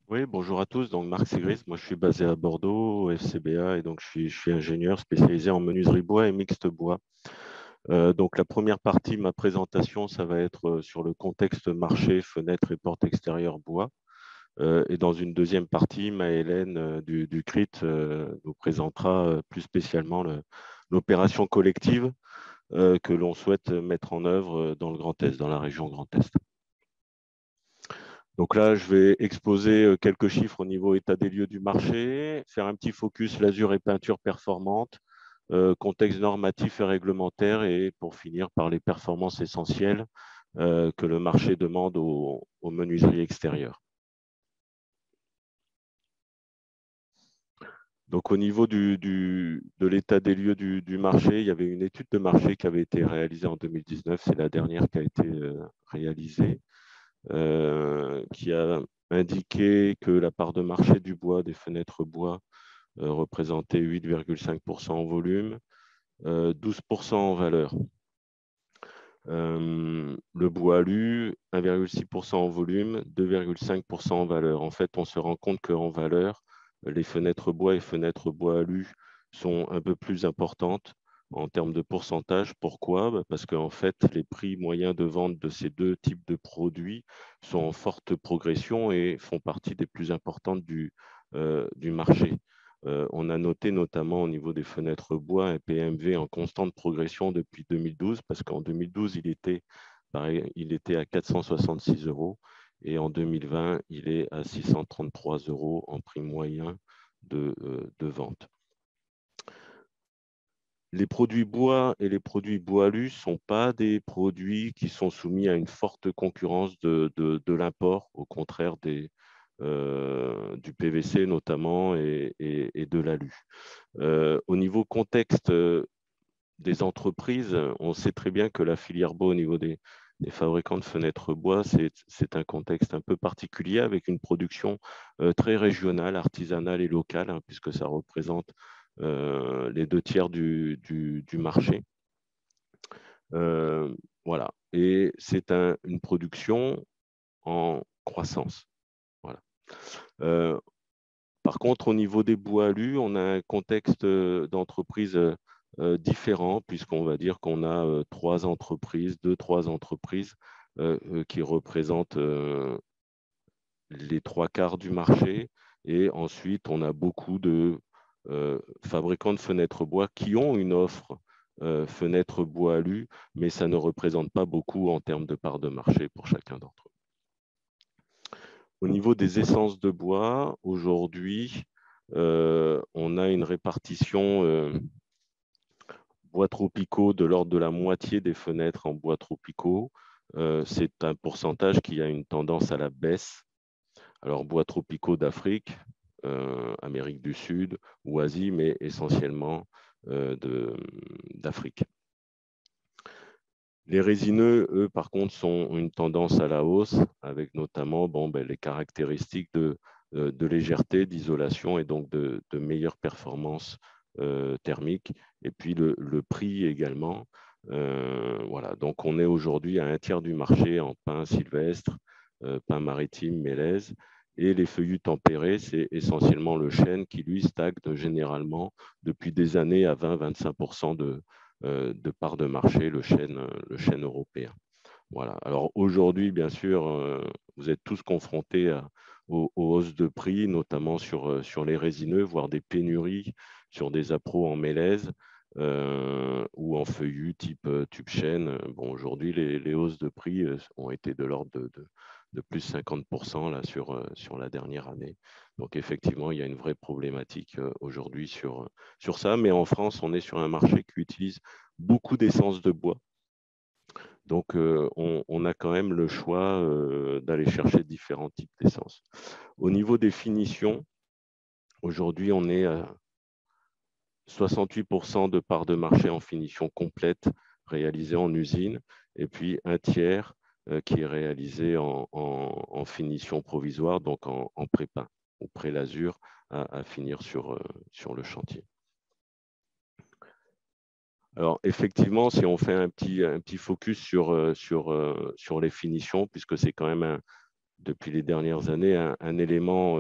Oui, bonjour à tous. Donc, Marc Sigris, moi je suis basé à Bordeaux, au FCBA, et donc je suis ingénieur spécialisé en menuiserie bois et mixte bois. Donc, la première partie de ma présentation, ça va être sur le contexte marché, fenêtres et portes extérieures bois. Et dans une deuxième partie, Maëlène du CRIT nous présentera plus spécialement l'opération collective que l'on souhaite mettre en œuvre dans le Grand Est, dans la région Grand Est. Donc là, je vais exposer quelques chiffres au niveau état des lieux du marché, faire un petit focus lasure et peinture performante, contexte normatif et réglementaire, et pour finir par les performances essentielles que le marché demande aux menuiseries extérieures. Donc au niveau de l'état des lieux du marché, il y avait une étude de marché qui avait été réalisée en 2019, c'est la dernière qui a été réalisée, qui a indiqué que la part de marché du bois, des fenêtres bois, représentait 8,5% en volume, 12% en valeur. Le bois alu, 1,6% en volume, 2,5% en valeur. En fait, on se rend compte qu'en valeur, les fenêtres bois et fenêtres bois alu sont un peu plus importantes en termes de pourcentage. Pourquoi? Parce qu'en fait, les prix moyens de vente de ces deux types de produits sont en forte progression et font partie des plus importantes du marché. On a noté notamment au niveau des fenêtres bois un PMV en constante progression depuis 2012, parce qu'en 2012, il était à 466 euros et en 2020, il est à 633 euros en prix moyen de vente. Les produits bois et les produits bois alu ne sont pas des produits qui sont soumis à une forte concurrence de l'import, au contraire du PVC notamment et de l'alu. Au niveau contexte des entreprises, on sait très bien que la filière bois au niveau des fabricants de fenêtres bois, c'est un contexte un peu particulier avec une production très régionale, artisanale et locale, hein, puisque ça représente les deux tiers du marché. Voilà. Et c'est une production en croissance. Voilà. Euh, Par contre, au niveau des bois alus, on a un contexte d'entreprise différent, puisqu'on va dire qu'on a trois entreprises qui représentent les trois quarts du marché. Et ensuite, on a beaucoup de fabricants de fenêtres bois qui ont une offre fenêtres bois alu, mais ça ne représente pas beaucoup en termes de part de marché pour chacun d'entre eux. Au niveau des essences de bois, aujourd'hui, on a une répartition bois tropicaux de l'ordre de la moitié des fenêtres en bois tropicaux. C'est un pourcentage qui a une tendance à la baisse. Alors, bois tropicaux d'Afrique, Amérique du Sud ou Asie, mais essentiellement d'Afrique. Les résineux, eux, par contre, ont une tendance à la hausse, avec notamment les caractéristiques de légèreté, d'isolation et donc de meilleure performance thermique. Et puis le prix également. Voilà. Donc on est aujourd'hui à un tiers du marché en pin sylvestre, pin maritime, mélèze. Et les feuillus tempérés, c'est essentiellement le chêne qui, lui, stagne généralement depuis des années à 20-25% de part de marché, le chêne européen. Voilà. Alors aujourd'hui, bien sûr, vous êtes tous confrontés aux hausses de prix, notamment sur les résineux, voire des pénuries sur des appros en mélèze ou en feuillus type tube chêne. Bon, aujourd'hui, les hausses de prix ont été de l'ordre de plus 50% là, sur la dernière année. Donc effectivement, il y a une vraie problématique aujourd'hui sur ça. Mais en France, on est sur un marché qui utilise beaucoup d'essence de bois. Donc, on a quand même le choix d'aller chercher différents types d'essence. Au niveau des finitions, aujourd'hui, on est à 68% de part de marché en finition complète réalisée en usine, et puis un tiers qui est réalisé en finition provisoire, donc en pré-peint ou pré-lasure à finir sur le chantier. Alors, effectivement, si on fait un petit focus sur les finitions, puisque c'est quand même depuis les dernières années un élément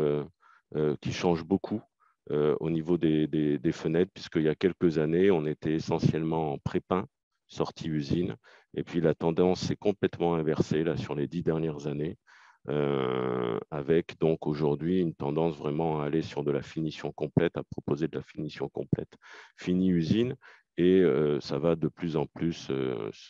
qui change beaucoup au niveau des fenêtres, puisqu'il y a quelques années, on était essentiellement en pré-peint, sortie usine, et puis la tendance s'est complètement inversée là, sur les 10 dernières années, avec donc aujourd'hui une tendance vraiment à aller sur de la finition complète, à proposer de la finition complète, fini usine, et ça va de plus en plus,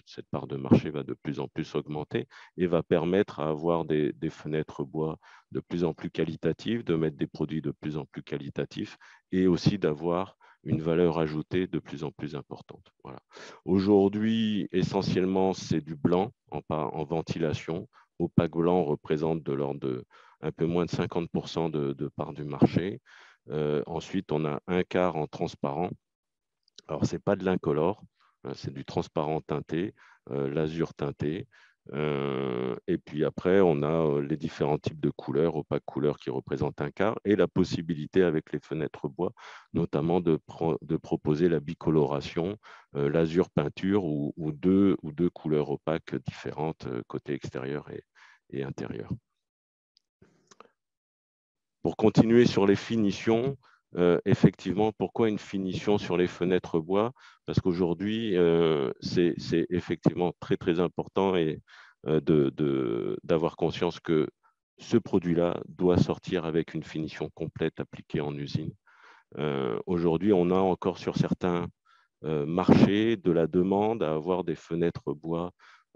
cette part de marché va de plus en plus augmenter et va permettre à avoir des fenêtres bois de plus en plus qualitatives, de mettre des produits de plus en plus qualitatifs et aussi d'avoir une valeur ajoutée de plus en plus importante. Voilà. Aujourd'hui, essentiellement, c'est du blanc en ventilation. Opaque blanc représente de l'ordre de un peu moins de 50% de part du marché. Ensuite, on a un quart en transparent. Alors, ce n'est pas de l'incolore, c'est du transparent teinté, l'azur teinté. Et puis après, on a les différents types de couleurs, opaque couleur qui représente un quart, et la possibilité avec les fenêtres bois, notamment de proposer la bicoloration, l'azur peinture ou deux couleurs opaques différentes côté extérieur et intérieur. Pour continuer sur les finitions, effectivement, pourquoi une finition sur les fenêtres bois? Parce qu'aujourd'hui, c'est effectivement très, très important et, d'avoir conscience que ce produit-là doit sortir avec une finition complète appliquée en usine. Aujourd'hui, on a encore sur certains marchés de la demande à avoir des fenêtres bois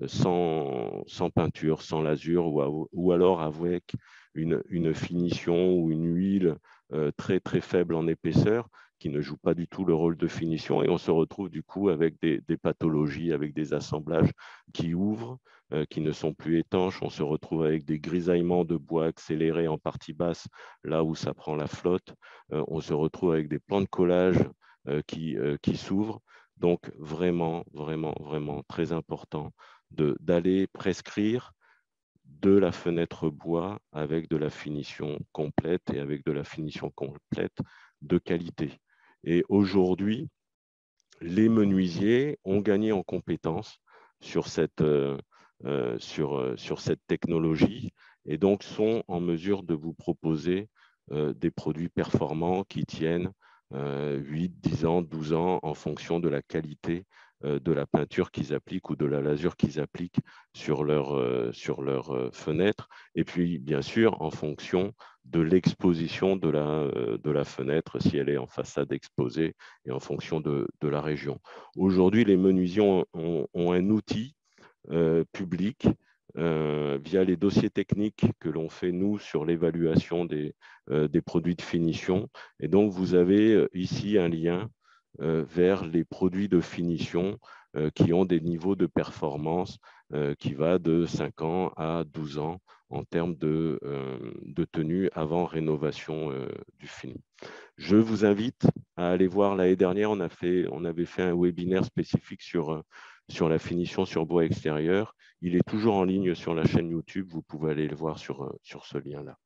sans peinture, sans lasure, ou alors avec une finition ou une huile très très faible en épaisseur qui ne joue pas du tout le rôle de finition, et on se retrouve du coup avec des pathologies, avec des assemblages qui ouvrent, qui ne sont plus étanches. On se retrouve avec des grisaillements de bois accélérés en partie basse, là où ça prend la flotte. On se retrouve avec des plans de collage qui s'ouvrent. Donc, vraiment, vraiment, vraiment très important d'aller prescrire de la fenêtre bois avec de la finition complète et avec de la finition complète de qualité. Et aujourd'hui, les menuisiers ont gagné en compétences sur cette technologie et donc sont en mesure de vous proposer des produits performants qui tiennent 8, 10 ans, 12 ans en fonction de la qualité de la peinture qu'ils appliquent ou de la lasure qu'ils appliquent sur leur fenêtre. Et puis, bien sûr, en fonction de l'exposition de la fenêtre, si elle est en façade exposée, et en fonction de la région. Aujourd'hui, les menuisiers ont un outil public via les dossiers techniques que l'on fait, nous, sur l'évaluation des produits de finition. Et donc, vous avez ici un lien vers les produits de finition qui ont des niveaux de performance qui va de 5 ans à 12 ans en termes de tenue avant rénovation du film. Je vous invite à aller voir. L'année dernière, on avait fait un webinaire spécifique sur la finition sur bois extérieur. Il est toujours en ligne sur la chaîne YouTube. Vous pouvez aller le voir sur ce lien-là.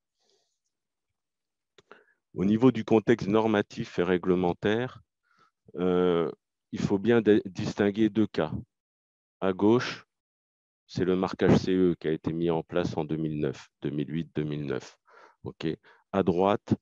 Au niveau du contexte normatif et réglementaire, il faut bien distinguer deux cas. À gauche, c'est le marquage CE qui a été mis en place en 2008-2009. Okay. À droite,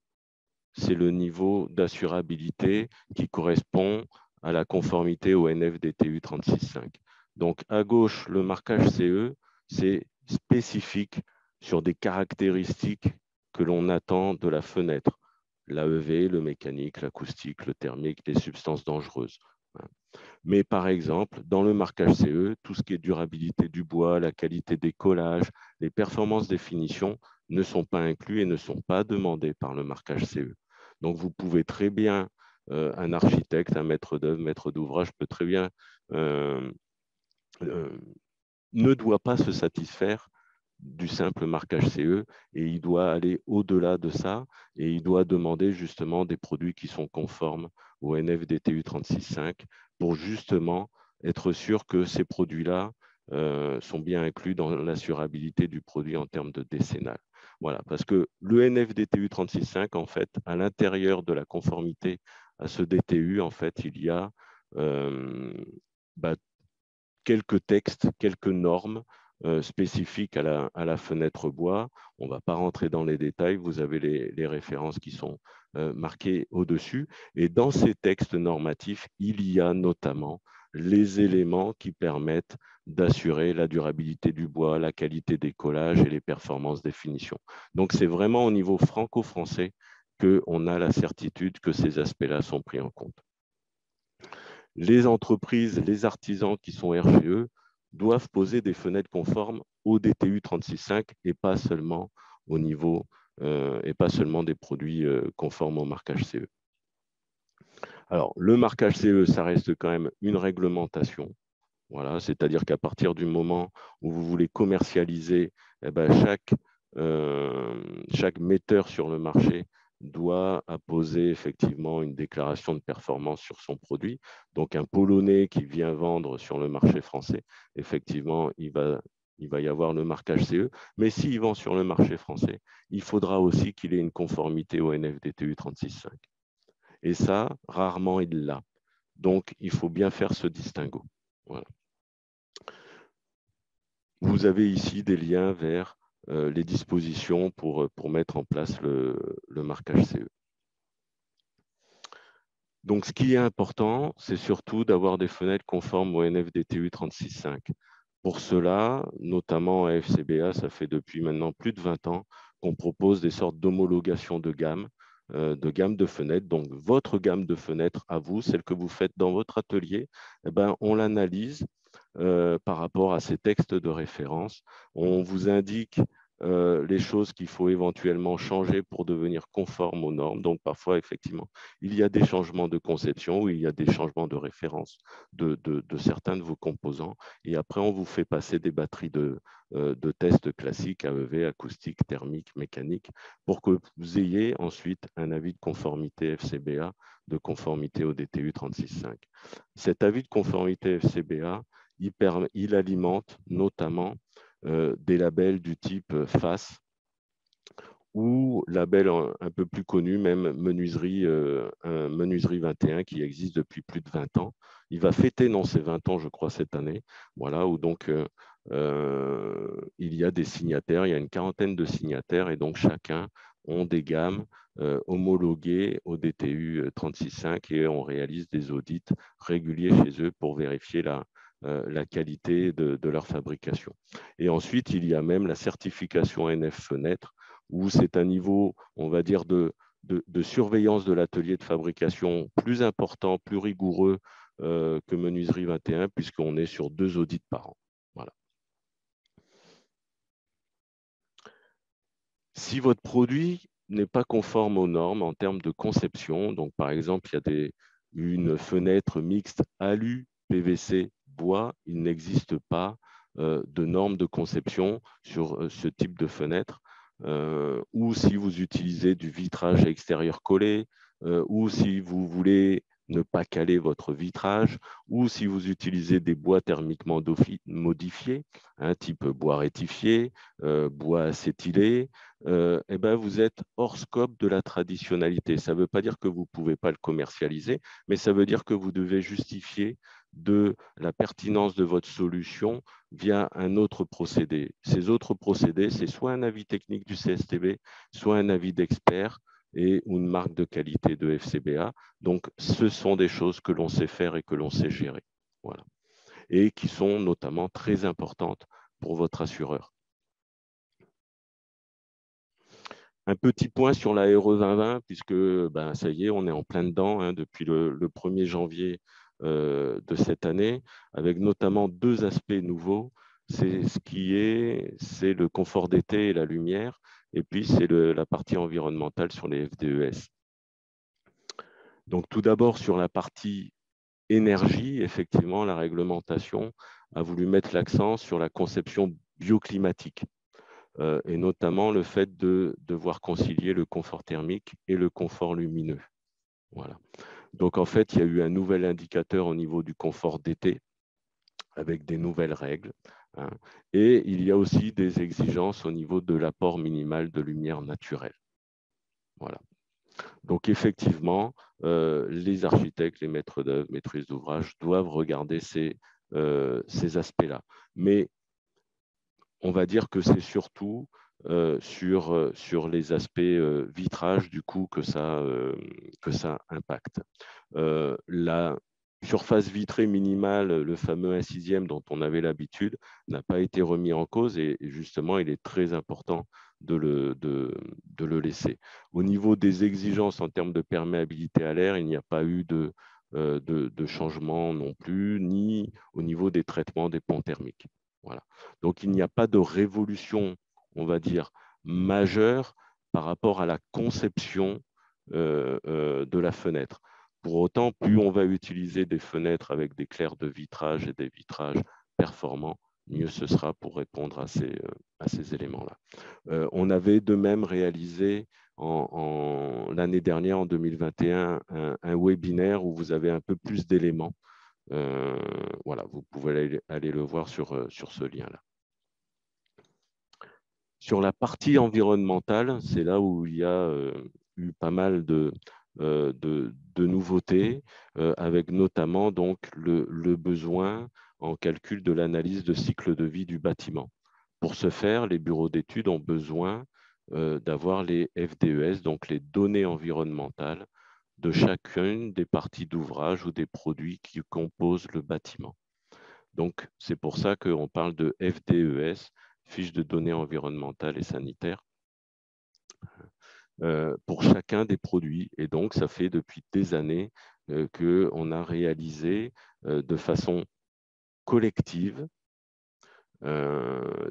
c'est le niveau d'assurabilité qui correspond à la conformité au NFDTU 36.5. Donc, à gauche, le marquage CE, c'est spécifique sur des caractéristiques que l'on attend de la fenêtre. L'AEV, le mécanique, l'acoustique, le thermique, les substances dangereuses. Mais par exemple, dans le marquage CE, tout ce qui est durabilité du bois, la qualité des collages, les performances des finitions ne sont pas inclus et ne sont pas demandés par le marquage CE. Donc, vous pouvez très bien, un architecte, un maître d'œuvre, maître d'ouvrage peut très bien, ne doit pas se satisfaire du simple marquage CE et il doit aller au-delà de ça et il doit demander justement des produits qui sont conformes au NFDTU 36.5 pour justement être sûr que ces produits-là sont bien inclus dans l'assurabilité du produit en termes de décennale. Voilà, parce que le NFDTU 36.5, en fait, à l'intérieur de la conformité à ce DTU, en fait, il y a quelques textes, quelques normes spécifiques à la fenêtre bois. On ne va pas rentrer dans les détails, vous avez les références qui sont marquées au-dessus. Et dans ces textes normatifs, il y a notamment les éléments qui permettent d'assurer la durabilité du bois, la qualité des collages et les performances des finitions. Donc, c'est vraiment au niveau franco-français qu'on a la certitude que ces aspects-là sont pris en compte. Les entreprises, les artisans qui sont RGE doivent poser des fenêtres conformes au DTU 36.5 et pas seulement au niveau et pas seulement des produits conformes au marquage CE. Alors, le marquage CE, ça reste quand même une réglementation. Voilà, c'est-à-dire qu'à partir du moment où vous voulez commercialiser, eh ben, chaque metteur sur le marché doit apposer effectivement une déclaration de performance sur son produit. Donc, un Polonais qui vient vendre sur le marché français, effectivement, il va y avoir le marquage CE. Mais s'il vend sur le marché français, il faudra aussi qu'il ait une conformité au NFDTU 36.5. Et ça, rarement il l'a. Donc, il faut bien faire ce distinguo. Voilà. Vous avez ici des liens vers les dispositions pour mettre en place le marquage CE. Donc, ce qui est important, c'est surtout d'avoir des fenêtres conformes au NFDTU 36.5. Pour cela, notamment à FCBA, ça fait depuis maintenant plus de 20 ans qu'on propose des sortes d'homologation de gamme de fenêtres. Donc, votre gamme de fenêtres à vous, celle que vous faites dans votre atelier, eh ben, on l'analyse par rapport à ces textes de référence. On vous indique les choses qu'il faut éventuellement changer pour devenir conforme aux normes. Donc, parfois, effectivement, il y a des changements de conception ou il y a des changements de référence de certains de vos composants. Et après, on vous fait passer des batteries de tests classiques, AEV, acoustique, thermique, mécanique, pour que vous ayez ensuite un avis de conformité FCBA, de conformité au DTU 36.5. Cet avis de conformité FCBA, il alimente notamment des labels du type FAS ou label un peu plus connu, même menuiserie 21 qui existe depuis plus de 20 ans. Il va fêter ses 20 ans, je crois, cette année. Voilà, où donc il y a des signataires, il y a une quarantaine de signataires et donc chacun ont des gammes homologuées au DTU 36.5 et on réalise des audits réguliers chez eux pour vérifier la qualité de leur fabrication. Et ensuite, il y a même la certification NF Fenêtre, où c'est un niveau, on va dire, de surveillance de l'atelier de fabrication plus important, plus rigoureux que Menuiserie 21, puisqu'on est sur 2 audits par an. Voilà. Si votre produit n'est pas conforme aux normes en termes de conception, donc par exemple, il y a une fenêtre mixte alu, PVC, bois, il n'existe pas de normes de conception sur ce type de fenêtre. Ou si vous utilisez du vitrage extérieur collé, ou si vous voulez ne pas caler votre vitrage, ou si vous utilisez des bois thermiquement modifiés, type bois rétifié, bois acétylé, eh ben vous êtes hors scope de la traditionnalité. Ça ne veut pas dire que vous ne pouvez pas le commercialiser, mais ça veut dire que vous devez justifier de la pertinence de votre solution via un autre procédé. Ces autres procédés, c'est soit un avis technique du CSTB, soit un avis d'expert et une marque de qualité de FCBA. Donc, ce sont des choses que l'on sait faire et que l'on sait gérer. Voilà. Et qui sont notamment très importantes pour votre assureur. Un petit point sur la RE 2020, puisque ça y est, on est en plein dedans depuis le 1er janvier de cette année, avec notamment 2 aspects nouveaux. C'est le confort d'été et la lumière, et puis c'est la partie environnementale sur les FDES. Donc tout d'abord sur la partie énergie, effectivement, la réglementation a voulu mettre l'accent sur la conception bioclimatique. Et notamment le fait de devoir concilier le confort thermique et le confort lumineux. Voilà. Donc, en fait, il y a eu un nouvel indicateur au niveau du confort d'été avec des nouvelles règles. Et il y a aussi des exigences au niveau de l'apport minimal de lumière naturelle. Voilà. Donc, effectivement, les architectes, les maîtres d'œuvre, maîtrises d'ouvrage doivent regarder ces aspects-là. Mais on va dire que c'est surtout sur les aspects vitrage du coup que ça impacte. La surface vitrée minimale, le fameux 1/6 dont on avait l'habitude, n'a pas été remis en cause et justement, il est très important de le laisser. Au niveau des exigences en termes de perméabilité à l'air, il n'y a pas eu de changement non plus, ni au niveau des traitements des ponts thermiques. Voilà. Donc, il n'y a pas de révolution, on va dire, majeure par rapport à la conception de la fenêtre. Pour autant, plus on va utiliser des fenêtres avec des clairs de vitrage et des vitrages performants, mieux ce sera pour répondre à ces éléments-là. On avait de même réalisé l'année dernière, en 2021, un webinaire où vous avez un peu plus d'éléments. Voilà, vous pouvez aller le voir sur ce lien-là. Sur la partie environnementale, c'est là où il y a eu pas mal de nouveautés, avec notamment donc le besoin en calcul de l'analyse de cycle de vie du bâtiment. Pour ce faire, les bureaux d'études ont besoin d'avoir les FDES, donc les données environnementales de chacune des parties d'ouvrage ou des produits qui composent le bâtiment. Donc, c'est pour ça qu'on parle de FDES, fiche de données environnementales et sanitaires, pour chacun des produits. Et donc, ça fait depuis des années qu'on a réalisé de façon collective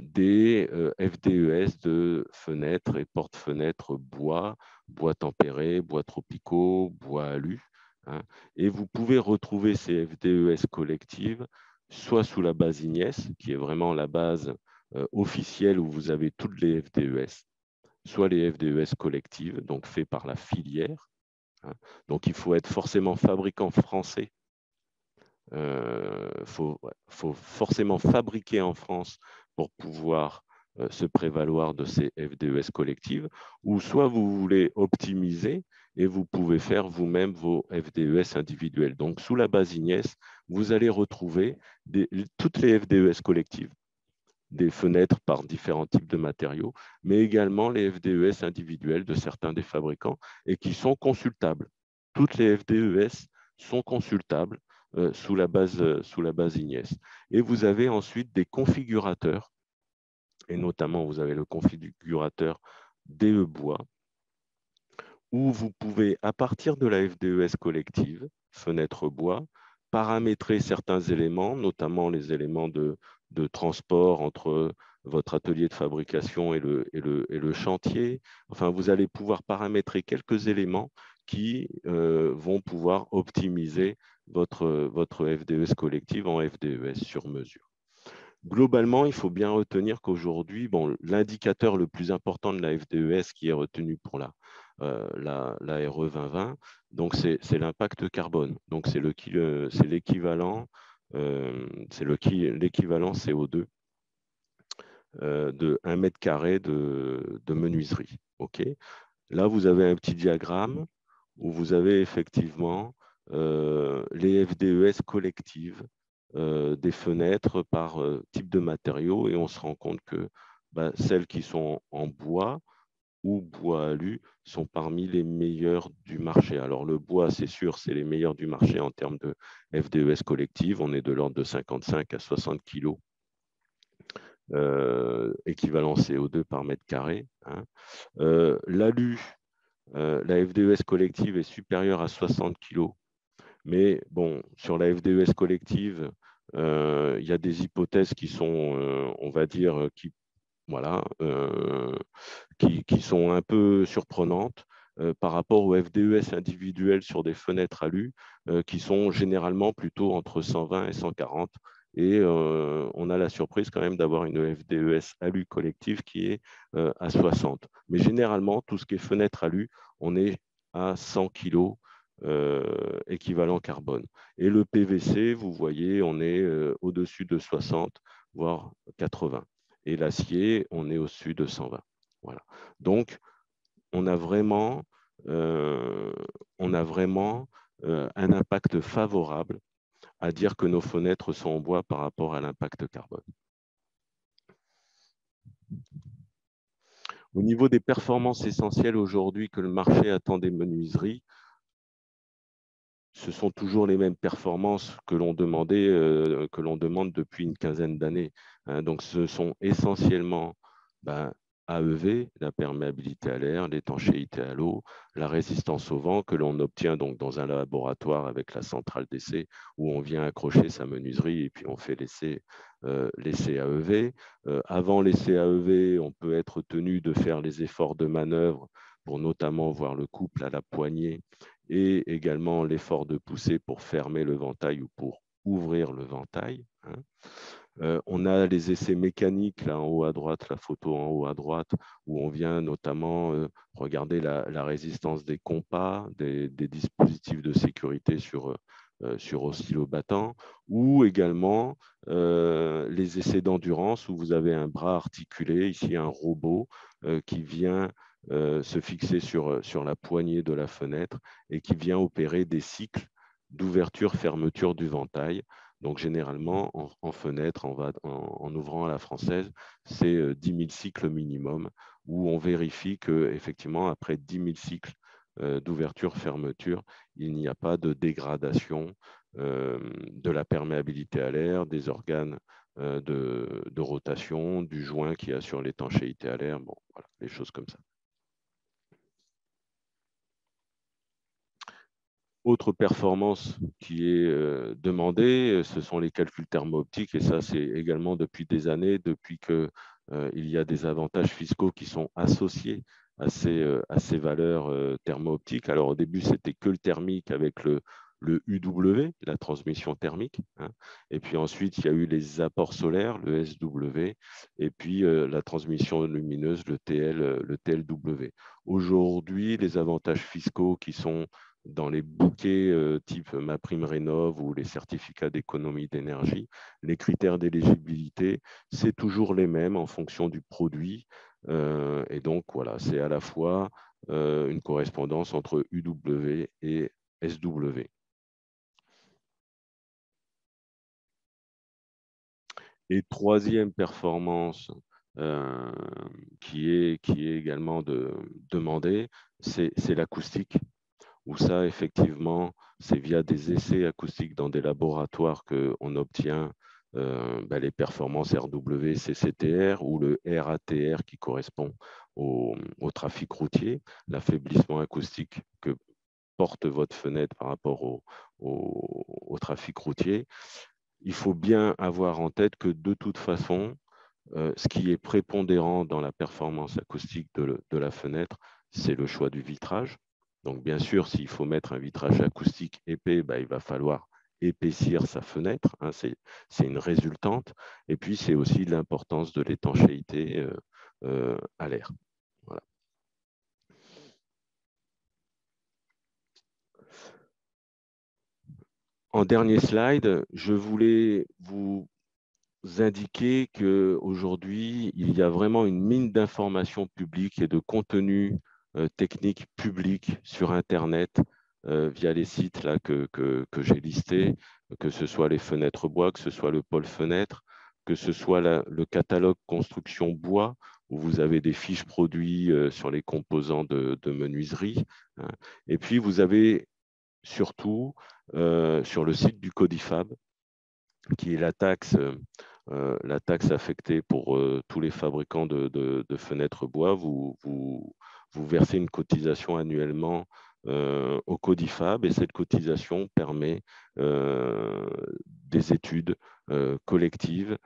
des FDES de fenêtres et porte-fenêtres bois, bois tempéré, bois tropicaux, bois alu. Hein. Et vous pouvez retrouver ces FDES collectives soit sous la base IGNES, qui est vraiment la base officielle où vous avez toutes les FDES, soit les FDES collectives, donc faits par la filière. Hein. Donc, il faut être forcément fabricant français. Faut forcément fabriquer en France pour pouvoir se prévaloir de ces FDES collectives, ou soit vous voulez optimiser et vous pouvez faire vous-même vos FDES individuels. Donc, sous la base IGNES, vous allez retrouver toutes les FDES collectives, des fenêtres par différents types de matériaux, mais également les FDES individuels de certains des fabricants et qui sont consultables. Toutes les FDES sont consultables sous la base IGNES. Et vous avez ensuite des configurateurs, et notamment vous avez le configurateur DE Bois, où vous pouvez, à partir de la FDES collective, fenêtre bois, paramétrer certains éléments, notamment les éléments de transport entre votre atelier de fabrication et le chantier. Enfin, vous allez pouvoir paramétrer quelques éléments qui vont pouvoir optimiser votre FDES collective en FDES sur mesure. Globalement, il faut bien retenir qu'aujourd'hui, bon, l'indicateur le plus important de la FDES qui est retenu pour la RE 2020, donc c'est l'impact carbone. Donc c'est l'équivalent CO2 de 1 mètre carré de menuiserie. Okay. Là, vous avez un petit diagramme où vous avez effectivement les FDES collectives des fenêtres par type de matériaux, et on se rend compte que celles qui sont en bois ou bois alu sont parmi les meilleurs du marché. Alors le bois, c'est sûr, c'est les meilleurs du marché en termes de FDES collective. On est de l'ordre de 55 à 60 kg équivalent CO2 par mètre carré. Hein. L'alu, la FDES collective est supérieure à 60 kg. Mais bon, sur la FDES collective, il y a des hypothèses qui sont, on va dire, qui sont un peu surprenantes par rapport aux FDES individuels sur des fenêtres alu, qui sont généralement plutôt entre 120 et 140. Et on a la surprise quand même d'avoir une FDES alu collective qui est à 60. Mais généralement, tout ce qui est fenêtre alu, on est à 100 kg équivalent carbone. Et le PVC, vous voyez, on est au-dessus de 60, voire 80. Et l'acier, on est au-dessus de 120. Voilà. Donc, on a vraiment un impact favorable à dire que nos fenêtres sont en bois par rapport à l'impact carbone. Au niveau des performances essentielles aujourd'hui que le marché attend des menuiseries, ce sont toujours les mêmes performances que l'on demandait, que l'on demande depuis une quinzaine d'années, hein. Donc, ce sont essentiellement ben, AEV, la perméabilité à l'air, l'étanchéité à l'eau, la résistance au vent que l'on obtient donc dans un laboratoire avec la centrale d'essai où on vient accrocher sa menuiserie et puis on fait l'essai AEV. Avant l'essai AEV, on peut être tenu de faire les efforts de manœuvre pour notamment voir le couple à la poignée et également l'effort de pousser pour fermer le ventail ou pour ouvrir le ventail, hein. On a les essais mécaniques là en haut à droite, la photo en haut à droite, où on vient notamment regarder la résistance des compas, des dispositifs de sécurité sur oscillobattant, ou également les essais d'endurance où vous avez un bras articulé, ici un robot qui vient se fixer sur la poignée de la fenêtre et qui vient opérer des cycles d'ouverture-fermeture du ventail. Donc, généralement, en fenêtre, en ouvrant à la française, c'est 10 000 cycles minimum, où on vérifie qu'effectivement, après 10 000 cycles d'ouverture-fermeture, il n'y a pas de dégradation de la perméabilité à l'air, des organes de rotation, du joint qui assure l'étanchéité à l'air, bon, voilà, les choses comme ça. Autre performance qui est demandée, ce sont les calculs thermo-optiques, et ça, c'est également depuis des années, depuis qu'il y a des avantages fiscaux qui sont associés à ces valeurs thermo-optiques. Alors, au début, c'était que le thermique avec le UW, la transmission thermique, hein. Et puis ensuite, il y a eu les apports solaires, le SW, et puis la transmission lumineuse, le TLW. Aujourd'hui, les avantages fiscaux qui sont dans les bouquets type MaPrimeRénov' ou les certificats d'économie d'énergie, les critères d'éligibilité, c'est toujours les mêmes en fonction du produit. Et donc, voilà, c'est à la fois une correspondance entre UW et SW. Et troisième performance euh, qui est également demandée, c'est l'acoustique, où ça, effectivement, c'est via des essais acoustiques dans des laboratoires qu'on obtient les performances RW, CCTR ou le RATR qui correspond au trafic routier, l'affaiblissement acoustique que porte votre fenêtre par rapport au trafic routier. Il faut bien avoir en tête que de toute façon, ce qui est prépondérant dans la performance acoustique de la fenêtre, c'est le choix du vitrage. Donc, bien sûr, s'il faut mettre un vitrage acoustique épais, il va falloir épaissir sa fenêtre, hein, c'est une résultante. Et puis, c'est aussi l'importance de l'étanchéité à l'air. Voilà. En dernier slide, je voulais vous indiquer qu'aujourd'hui, il y a vraiment une mine d'informations publiques et de contenus techniques publics sur Internet via les sites là, que j'ai listés, que ce soit les fenêtres bois, que ce soit le pôle fenêtre, que ce soit le catalogue construction bois, où vous avez des fiches produits sur les composants de menuiserie, hein. Et puis, vous avez surtout sur le site du Codifab, qui est la taxe affectée pour tous les fabricants de fenêtres bois. Vous versez une cotisation annuellement au Codifab et cette cotisation permet des études collectives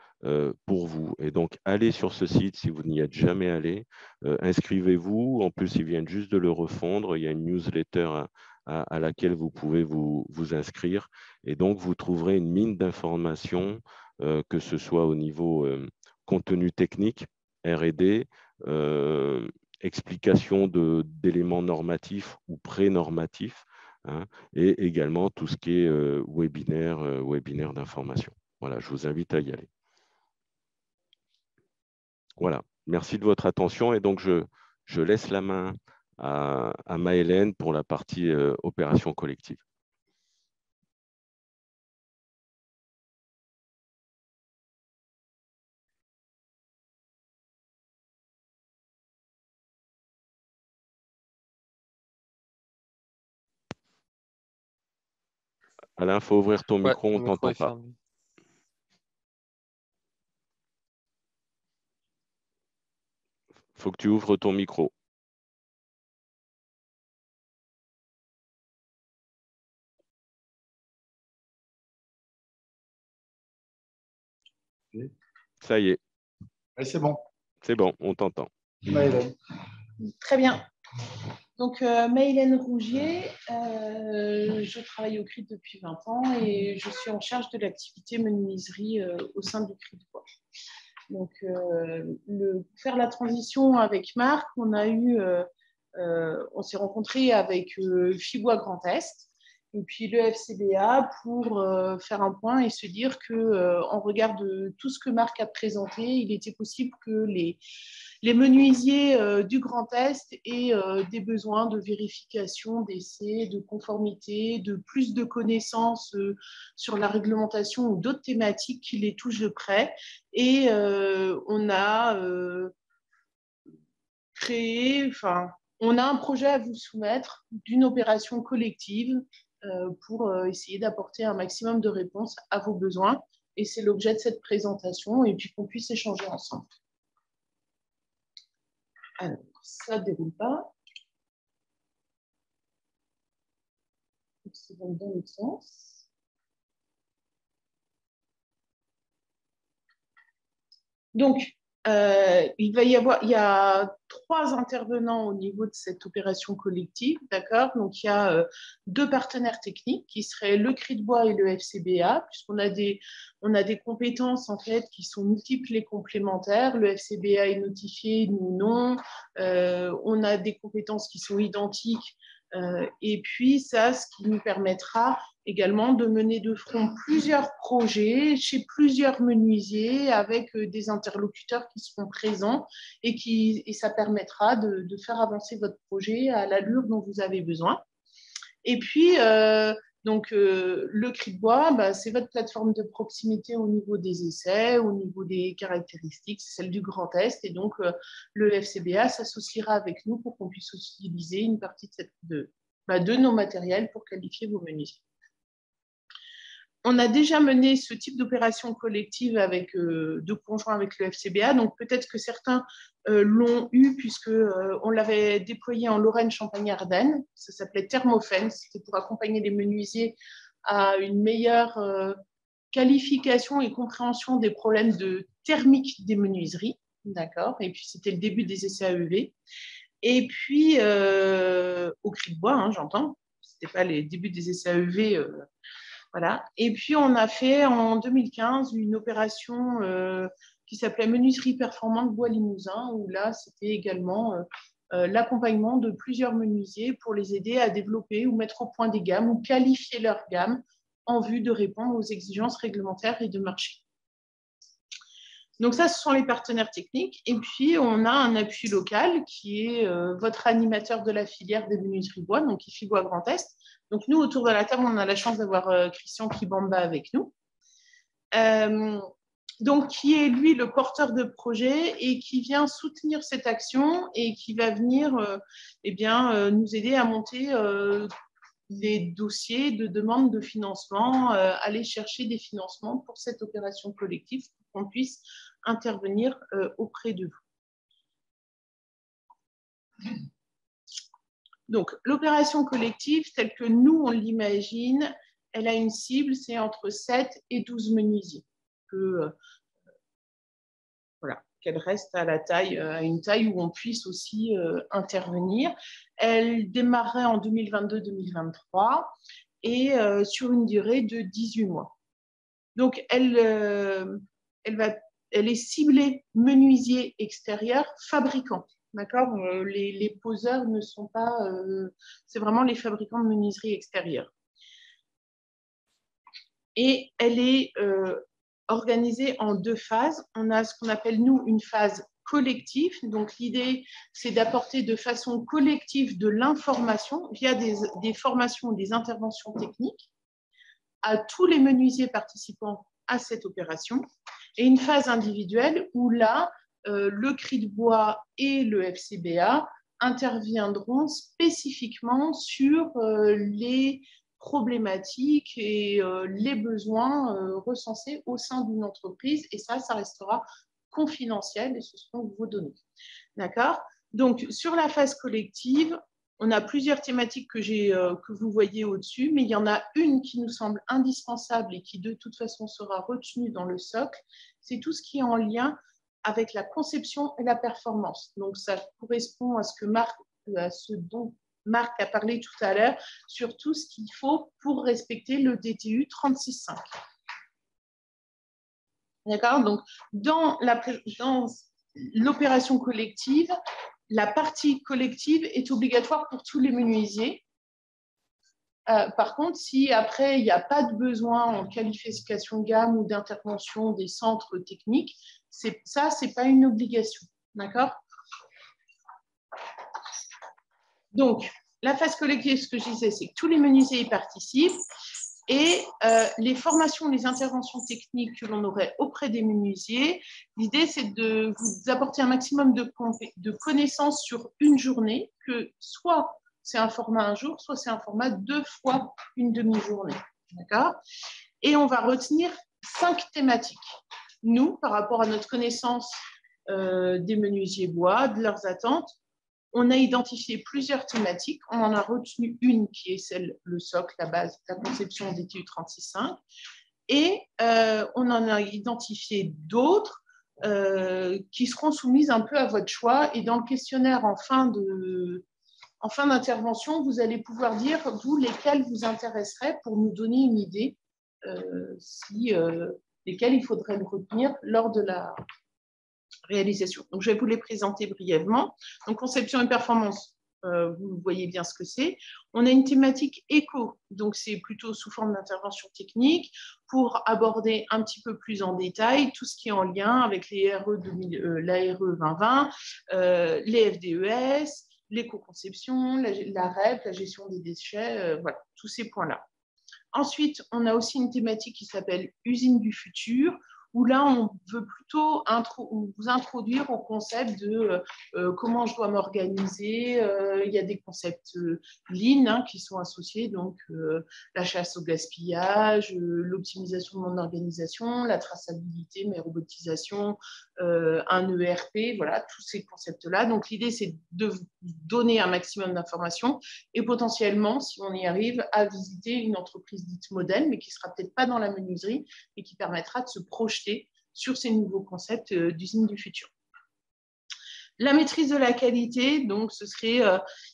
pour vous. Et donc, allez sur ce site si vous n'y êtes jamais allé, inscrivez-vous. En plus, ils viennent juste de le refondre. Il y a une newsletter à laquelle vous pouvez vous inscrire. Et donc, vous trouverez une mine d'informations, que ce soit au niveau contenu technique, R&D, explication d'éléments normatifs ou pré-normatifs, hein, et également tout ce qui est webinaire d'information. Voilà, je vous invite à y aller. Voilà, merci de votre attention. Et donc, je laisse la main à Maëlène pour la partie opération collective. Alain, il faut ouvrir ton Ouais, micro, on mon ne micro t'entend est pas. fermé. Il faut que tu ouvres ton micro. Ça y est, Ouais, c'est bon. c'est bon, on t'entend. Maëlène. Très bien. Donc, Maëlène Rougier, je travaille au CRIT depuis 20 ans et je suis en charge de l'activité menuiserie au sein du CRIT Bois. Donc, pour faire la transition avec Marc, on s'est rencontrés avec Fibois Grand Est et puis le FCBA pour faire un point et se dire que, en regard de tout ce que Marc a présenté, il était possible que les menuisiers du Grand Est aient des besoins de vérification, d'essai, de conformité, de plus de connaissances sur la réglementation ou d'autres thématiques qui les touchent de près. Et on a on a un projet à vous soumettre d'une opération collective pour essayer d'apporter un maximum de réponses à vos besoins. Et c'est l'objet de cette présentation et puis qu'on puisse échanger ensemble. Alors, ça ne déroule pas. C'est dans l'autre sens. Donc, il y a 3 intervenants au niveau de cette opération collective, d'accord? Donc, il y a 2 partenaires techniques qui seraient le CRIT Bois et le FCBA, puisqu'on a des compétences en fait qui sont multiples et complémentaires. Le FCBA est notifié, nous non. On a des compétences qui sont identiques. Et puis, ça, ce qui nous permettra également de mener de front plusieurs projets chez plusieurs menuisiers avec des interlocuteurs qui seront présents et ça permettra de faire avancer votre projet à l'allure dont vous avez besoin. Et puis, le CRIT Bois, c'est votre plateforme de proximité au niveau des essais, au niveau des caractéristiques, c'est celle du Grand Est. Et donc, le FCBA s'associera avec nous pour qu'on puisse utiliser une partie de nos matériels pour qualifier vos menuisiers. On a déjà mené ce type d'opération collective avec de conjoints avec le FCBA, donc peut-être que certains l'ont eu puisque on l'avait déployé en Lorraine, Champagne, Ardennes. Ça s'appelait Thermofen, c'était pour accompagner les menuisiers à une meilleure qualification et compréhension des problèmes de thermique des menuiseries, d'accord. Et puis c'était le début des essais AEV. Et puis au CRIT Bois, j'entends. C'était pas les débuts des essais AEV. Voilà. Et puis, on a fait en 2015 une opération qui s'appelait Menuiserie performante Bois Limousin, où là, c'était également l'accompagnement de plusieurs menuisiers pour les aider à développer ou mettre au point des gammes ou qualifier leur gamme en vue de répondre aux exigences réglementaires et de marché. Donc ça, ce sont les partenaires techniques. Et puis, on a un appui local qui est votre animateur de la filière des menuiseries bois, donc IFI Bois Grand Est. Donc nous, autour de la table, on a la chance d'avoir Christian Kibamba avec nous. Donc, qui est, lui, le porteur de projet et qui vient soutenir cette action et qui va venir nous aider à monter les dossiers de demande de financement, aller chercher des financements pour cette opération collective pour qu'on puisse intervenir auprès de vous. Donc, l'opération collective, telle que nous, on l'imagine, elle a une cible, c'est entre 7 et 12 menuisiers. Qu'elle reste à une taille où on puisse aussi intervenir. Elle démarrerait en 2022-2023 et sur une durée de 18 mois. Donc, elle est ciblée menuisier extérieur, fabricant. D'accord, les poseurs ne sont pas... c'est vraiment les fabricants de menuiserie extérieure. Et elle est organisée en 2 phases. On a ce qu'on appelle, nous, une phase collective. Donc, l'idée, c'est d'apporter de façon collective de l'information via des formations, des interventions techniques à tous les menuisiers participants à cette opération. Et une phase individuelle où là, le CRIT Bois et le FCBA interviendront spécifiquement sur les problématiques et les besoins recensés au sein d'une entreprise. Et ça restera confidentiel et ce seront vos données. D'accord? Donc, sur la phase collective, on a plusieurs thématiques que vous voyez au-dessus, mais il y en a une qui nous semble indispensable et qui, de toute façon, sera retenue dans le socle. C'est tout ce qui est en lien avec la conception et la performance. Donc, ça correspond à ce dont Marc a parlé tout à l'heure, sur tout ce qu'il faut pour respecter le DTU 36.5. D'accord? Donc, dans l'opération collective, la partie collective est obligatoire pour tous les menuisiers. Par contre, si après, il n'y a pas de besoin en qualification de gamme ou d'intervention des centres techniques, ça, ce n'est pas une obligation. D'accord? Donc, la phase collective, ce que je disais, c'est que tous les menuisiers y participent. Et les formations, les interventions techniques que l'on aurait auprès des menuisiers, l'idée, c'est de vous apporter un maximum de connaissances sur une journée, que soit c'est un format un jour, soit c'est un format 2 fois une demi-journée. D'accord? Et on va retenir 5 thématiques. Nous, par rapport à notre connaissance des menuisiers bois, de leurs attentes, on a identifié plusieurs thématiques. On en a retenu une qui est le socle, la base, la conception DTU 36.5. Et on en a identifié d'autres qui seront soumises un peu à votre choix. Et dans le questionnaire en fin d'intervention, vous allez pouvoir dire, vous, lesquels vous intéresseraient pour nous donner une idée, lesquels il faudrait le retenir lors de la réalisation. Donc, je vais vous les présenter brièvement. Donc, conception et performance, vous voyez bien ce que c'est. On a une thématique éco, donc c'est plutôt sous forme d'intervention technique pour aborder un petit peu plus en détail tout ce qui est en lien avec les l'ARE 2020, les FDES, l'éco-conception, la REP, la gestion des déchets, voilà, tous ces points-là. Ensuite, on a aussi une thématique qui s'appelle usine du futur, où là, on veut plutôt vous introduire au concept de comment je dois m'organiser. Il y a des concepts lean qui sont associés, donc la chasse au gaspillage, l'optimisation de mon organisation, la traçabilité, mes robotisations, un ERP, voilà, tous ces concepts-là. Donc, l'idée, c'est de vous donner un maximum d'informations et potentiellement, si on y arrive, à visiter une entreprise dite modèle, mais qui ne sera peut-être pas dans la menuiserie et qui permettra de se projeter sur ces nouveaux concepts d'usine du futur. La maîtrise de la qualité, donc, ce serait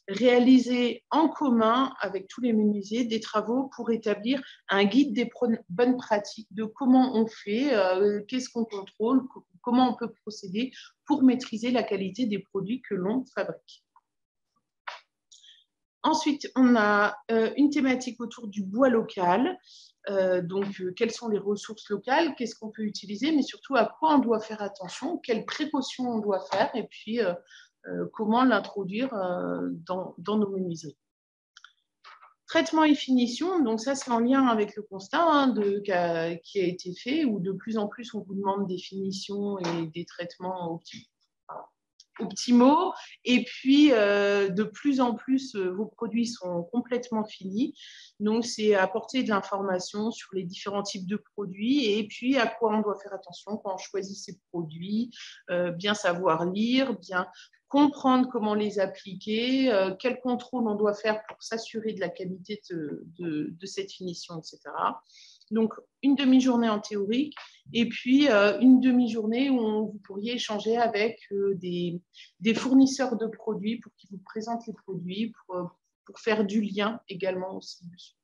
réaliser en commun avec tous les menuisiers des travaux pour établir un guide des bonnes pratiques de comment on fait, qu'est-ce qu'on contrôle, comment on peut procéder pour maîtriser la qualité des produits que l'on fabrique. Ensuite, on a une thématique autour du bois local. Donc, quelles sont les ressources locales, qu'est-ce qu'on peut utiliser, mais surtout à quoi on doit faire attention, quelles précautions on doit faire, et puis comment l'introduire dans nos menuiseries. Traitement et finition, donc ça c'est en lien avec le constat qui a été fait, où de plus en plus on vous demande des finitions et des traitements optimaux, et puis de plus en plus vos produits sont complètement finis, donc c'est apporter de l'information sur les différents types de produits et puis à quoi on doit faire attention quand on choisit ces produits, bien savoir lire, bien comprendre comment les appliquer, quel contrôle on doit faire pour s'assurer de la qualité de cette finition, etc. Donc, une demi-journée en théorique et puis une demi-journée où vous pourriez échanger avec des fournisseurs de produits pour qu'ils vous présentent les produits, pour faire du lien également aussi dessus.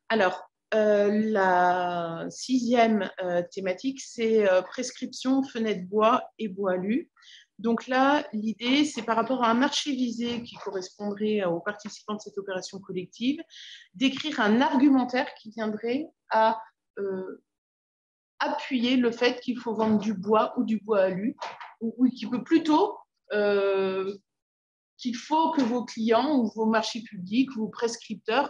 Alors, la 6e thématique, c'est prescription, fenêtre bois et bois alu. Donc là, l'idée, c'est par rapport à un marché visé qui correspondrait aux participants de cette opération collective, d'écrire un argumentaire qui viendrait à appuyer le fait qu'il faut vendre du bois ou du bois alu, ou qui peut plutôt qu'il faut que vos clients ou vos marchés publics, vos prescripteurs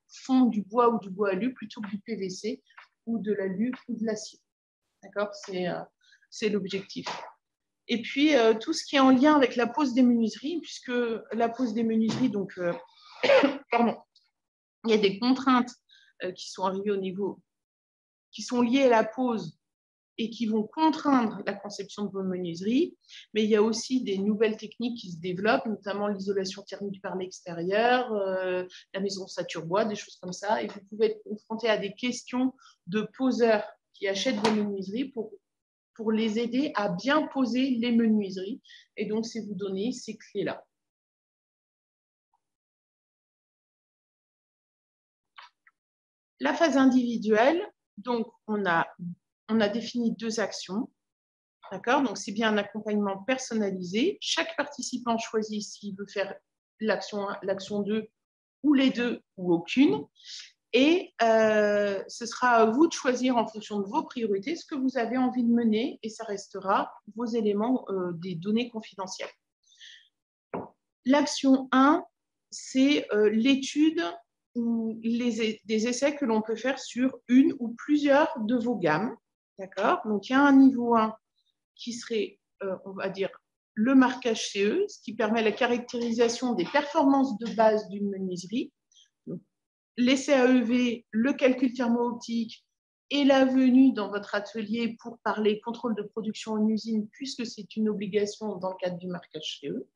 font du bois ou du bois alu plutôt que du PVC ou de l'alu ou de l'acier. D'accord ? C'est l'objectif. Et puis, tout ce qui est en lien avec la pose des menuiseries, puisque la pose des menuiseries, donc, pardon, il y a des contraintes qui sont arrivées au niveau, qui sont liées à la pose et qui vont contraindre la conception de vos menuiseries, mais il y a aussi des nouvelles techniques qui se développent, notamment l'isolation thermique par l'extérieur, la maison saturbois, des choses comme ça, et vous pouvez être confronté à des questions de poseurs qui achètent des menuiseries pour les aider à bien poser les menuiseries, et donc c'est vous donner ces clés-là. La phase individuelle, donc on a défini 2 actions, d'accord? Donc, c'est bien un accompagnement personnalisé. Chaque participant choisit s'il veut faire l'action 1, l'action 2, ou les 2, ou aucune. Et ce sera à vous de choisir en fonction de vos priorités ce que vous avez envie de mener, et ça restera vos éléments des données confidentielles. L'action 1, c'est l'étude ou des essais que l'on peut faire sur une ou plusieurs de vos gammes. D'accord? Donc, il y a un niveau 1 qui serait, on va dire, le marquage CE, ce qui permet la caractérisation des performances de base d'une menuiserie. L'essai AEV, le calcul thermo-optique et la venue dans votre atelier pour parler contrôle de production en usine, puisque c'est une obligation dans le cadre du marquage CE.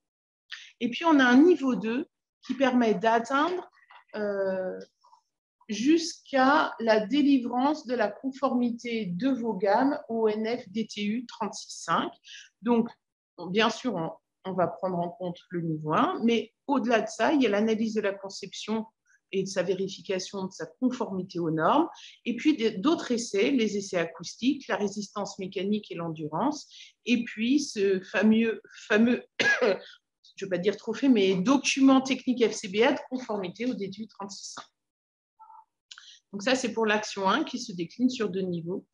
Et puis, on a un niveau 2 qui permet d'atteindre jusqu'à la délivrance de la conformité de vos gammes au ONF DTU 36.5. Donc, bien sûr, on va prendre en compte le niveau 1, mais au-delà de ça, il y a l'analyse de la conception et de sa vérification de sa conformité aux normes, et puis d'autres essais, les essais acoustiques, la résistance mécanique et l'endurance, et puis ce fameux je ne vais pas dire trophée, mais document technique FCBA de conformité au DTU 36.5. Donc ça, c'est pour l'action 1 qui se décline sur 2 niveaux.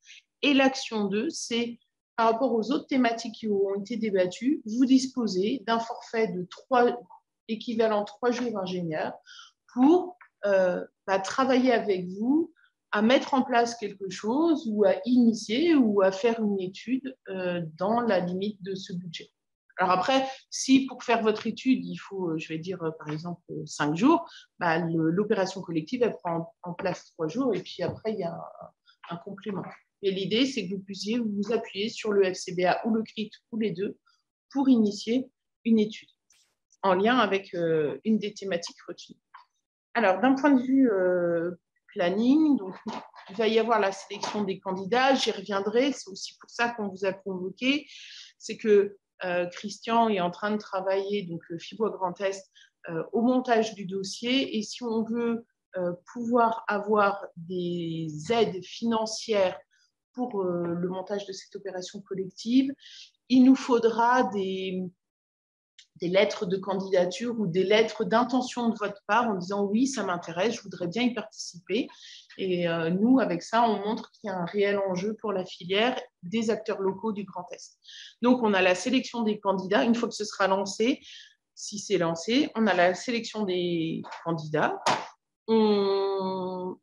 Et l'action 2, c'est par rapport aux autres thématiques qui auront été débattues, vous disposez d'un forfait de équivalent 3 jours ingénieurs pour travailler avec vous à mettre en place quelque chose ou à initier ou à faire une étude dans la limite de ce budget. Alors après, si pour faire votre étude, il faut, je vais dire, par exemple, 5 jours, l'opération collective, elle prend en place 3 jours et puis après, il y a un complément. Et l'idée, c'est que vous puissiez vous appuyer sur le FCBA ou le CRIT ou les deux pour initier une étude en lien avec une des thématiques retenues. Alors, d'un point de vue planning, donc, il va y avoir la sélection des candidats, j'y reviendrai, c'est aussi pour ça qu'on vous a convoqué, c'est que Christian est en train de travailler, donc FIBOA Grand Est, au montage du dossier. Et si on veut pouvoir avoir des aides financières pour le montage de cette opération collective, il nous faudra des lettres de candidature ou des lettres d'intention de votre part en disant oui, ça m'intéresse, je voudrais bien y participer. Et nous, avec ça, on montre qu'il y a un réel enjeu pour la filière des acteurs locaux du Grand Est. Donc, on a la sélection des candidats. Une fois que ce sera lancé, si c'est lancé, on a la sélection des candidats. On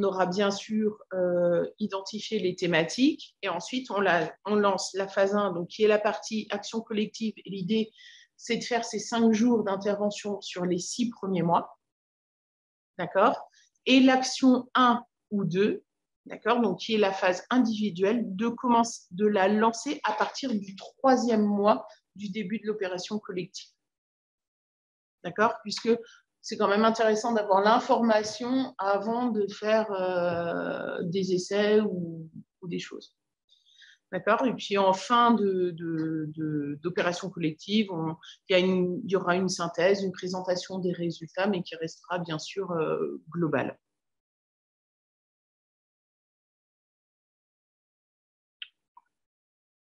aura bien sûr identifié les thématiques et ensuite on lance la phase 1, donc, qui est la partie action collective. Et l'idée, c'est de faire ces 5 jours d'intervention sur les 6 premiers mois. D'accord? Et l'action 1 ou 2, d'accord, donc qui est la phase individuelle, de la lancer à partir du 3e mois du début de l'opération collective. D'accord? Puisque c'est quand même intéressant d'avoir l'information avant de faire des essais ou des choses. D'accord? Et puis en fin d'opération collective, il y aura une synthèse, une présentation des résultats, mais qui restera bien sûr globale.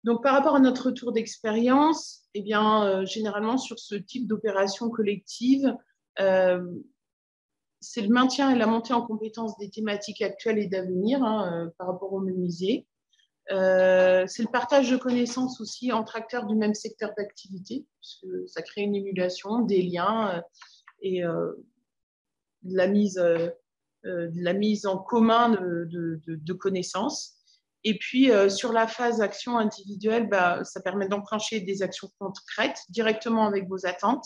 Donc, par rapport à notre retour d'expérience, eh bien, généralement, sur ce type d'opération collective, c'est le maintien et la montée en compétence des thématiques actuelles et d'avenir par rapport au menuisier. C'est le partage de connaissances aussi entre acteurs du même secteur d'activité, puisque ça crée une émulation, des liens et de la mise en commun de connaissances. Et puis, sur la phase action individuelle, ça permet d'enclencher des actions concrètes directement avec vos attentes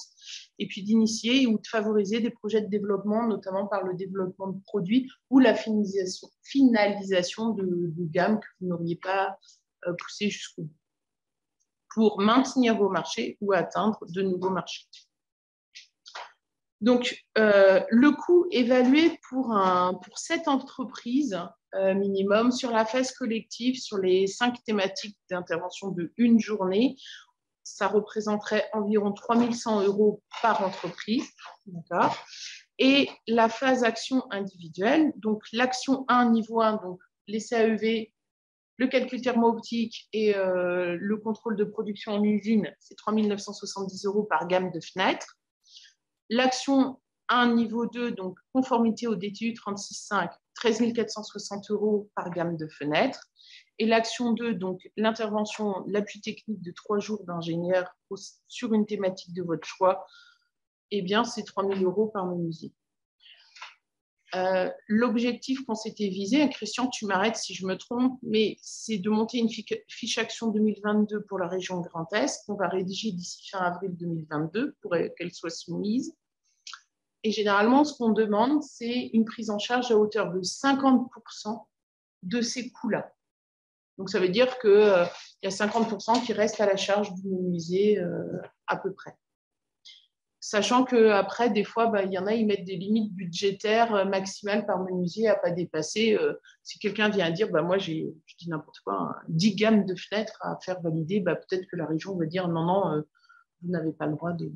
et puis d'initier ou de favoriser des projets de développement, notamment par le développement de produits ou la finalisation de gamme que vous n'auriez pas poussé jusqu'au bout pour maintenir vos marchés ou atteindre de nouveaux marchés. Donc, le coût évalué pour cette entreprise minimum sur la phase collective, sur les 5 thématiques d'intervention de une journée, ça représenterait environ 3 100 € par entreprise. D'accord. Et la phase action individuelle, donc l'action 1, niveau 1, donc les CAEV, le calcul thermo-optique et le contrôle de production en usine, c'est 3 970 € par gamme de fenêtres. L'action 1, niveau 2, donc conformité au DTU 36.5, 13 460 € par gamme de fenêtres. Et l'action 2, donc l'intervention, l'appui technique de 3 jours d'ingénieur sur une thématique de votre choix, eh bien, c'est 3 000 € par menuisier. L'objectif qu'on s'était visé, Christian, tu m'arrêtes si je me trompe, mais c'est de monter une fiche action 2022 pour la région Grand Est qu'on va rédiger d'ici fin avril 2022 pour qu'elle soit soumise. Et généralement, ce qu'on demande, c'est une prise en charge à hauteur de 50% de ces coûts-là. Donc, ça veut dire qu'il y a 50% qui restent à la charge du menuisier à peu près. Sachant qu'après, des fois, il y en a, ils mettent des limites budgétaires maximales par menuisier à ne pas dépasser. Si quelqu'un vient dire, moi, je dis n'importe quoi, 10 gammes de fenêtres à faire valider, peut-être que la région va dire non, vous n'avez pas le droit de...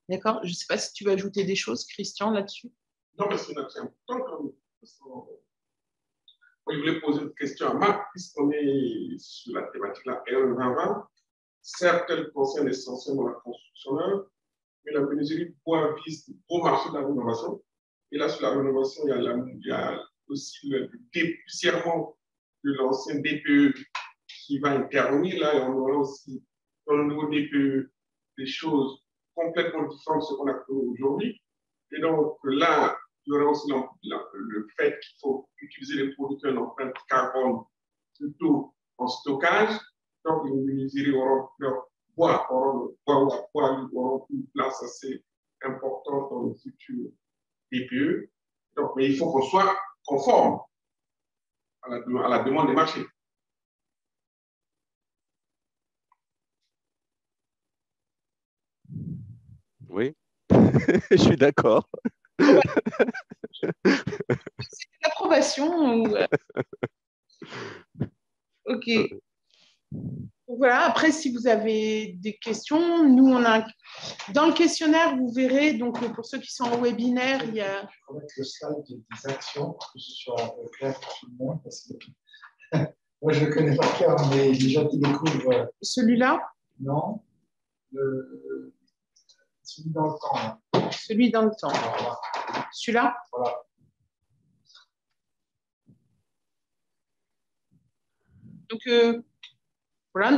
D'accord. Je ne sais pas si tu veux ajouter des choses, Christian, là-dessus. Non, mais c'est important quand même. Je voulais poser une question à Marc, puisqu'on est sur la thématique là, R2020. Certes, elle concerne essentiellement la construction neuve, mais la menuiserie bois vise le gros marché de la rénovation. Et là, sur la rénovation, il y a aussi le dépoussièrement de l'ancien DPE qui va intervenir. Là, et on aura aussi, dans le nouveau DPE, des choses complètement différentes de ce qu'on a connu aujourd'hui. Et donc, là, il y aura aussi le fait qu'il faut utiliser les produits qui ont une empreinte carbone plutôt en stockage. Donc, les menuiseries auront leur bois, auront une place assez importante dans le futur DPE. Donc, mais il faut qu'on soit conforme à la demande des marchés. Oui, je suis d'accord. C'est l'approbation ou... Ok. Voilà, après, si vous avez des questions, nous, on a... Dans le questionnaire, vous verrez, donc pour ceux qui sont en webinaire, il y a... Je vais mettre le slide des actions pour que ce soit clair pour tout le monde, parce que moi, je le connais par cœur, mais les gens qui découvrent... Celui-là? Non. Celui dans le temps. Là. Celui dans le temps. Voilà. Celui-là? Voilà. Donc, voilà,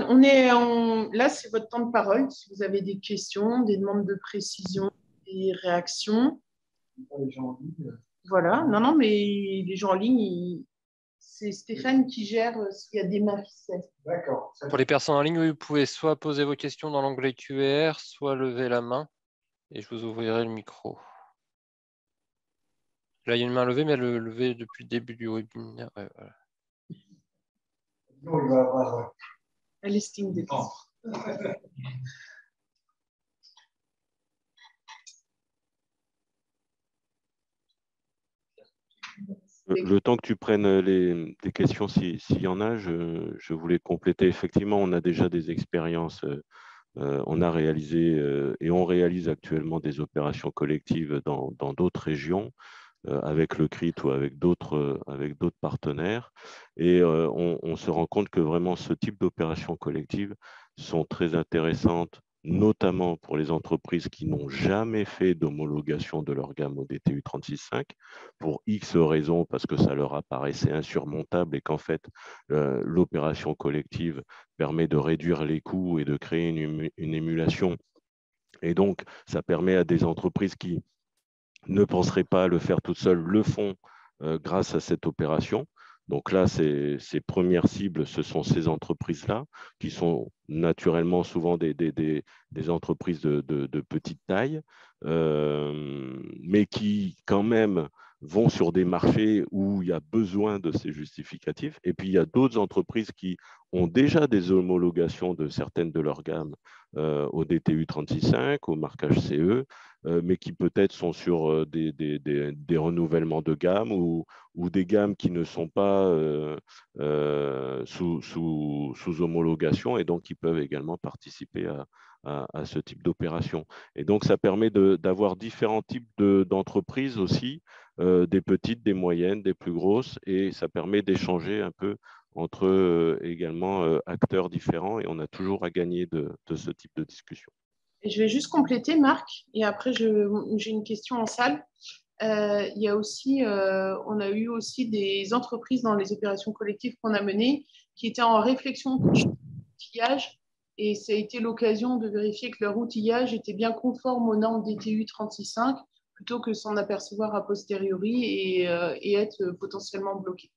là, c'est votre temps de parole. Si vous avez des questions, des demandes de précision, des réactions. Les gens en ligne. Voilà, non, mais les gens en ligne, c'est Stéphane qui gère s'il y a des mains qui cessent. D'accord. Pour les personnes en ligne, vous pouvez soit poser vos questions dans l'onglet QR, soit lever la main et je vous ouvrirai le micro. Là, il y a une main levée, mais elle est levée depuis le début du webinaire. Ouais, voilà. Non, il va avoir... Un listing des questions. Le temps que tu prennes des questions, s'il y en a, je voulais compléter. Effectivement, on a déjà des expériences. On a réalisé et on réalise actuellement des opérations collectives dans d'autres régions avec le CRIT ou avec d'autres partenaires. Et on se rend compte que vraiment ce type d'opérations collectives sont très intéressantes, notamment pour les entreprises qui n'ont jamais fait d'homologation de leur gamme au DTU 36.5, pour X raisons, parce que ça leur apparaissait insurmontable et qu'en fait, l'opération collective permet de réduire les coûts et de créer une émulation. Et donc, ça permet à des entreprises qui ne penseraient pas le faire toutes seules, le font grâce à cette opération. Donc là, ces premières cibles, ce sont ces entreprises-là, qui sont naturellement souvent des entreprises de petite taille, mais qui quand même vont sur des marchés où il y a besoin de ces justificatifs. Et puis, il y a d'autres entreprises qui ont déjà des homologations de certaines de leurs gammes au DTU 36.5, au marquage CE, mais qui peut-être sont sur des renouvellements de gamme ou des gammes qui ne sont pas sous homologation et donc qui peuvent également participer à ce type d'opération. Et donc, ça permet d'avoir différents types d'entreprises aussi, des petites, des moyennes, des plus grosses, et ça permet d'échanger un peu entre également acteurs différents, et on a toujours à gagner de ce type de discussion. Et je vais juste compléter, Marc, et après j'ai une question en salle. Il y a aussi, on a eu aussi des entreprises dans les opérations collectives qu'on a menées qui étaient en réflexion d'outillage, et ça a été l'occasion de vérifier que leur outillage était bien conforme aux normes DTU 36.5 plutôt que s'en apercevoir a posteriori et être potentiellement bloqué.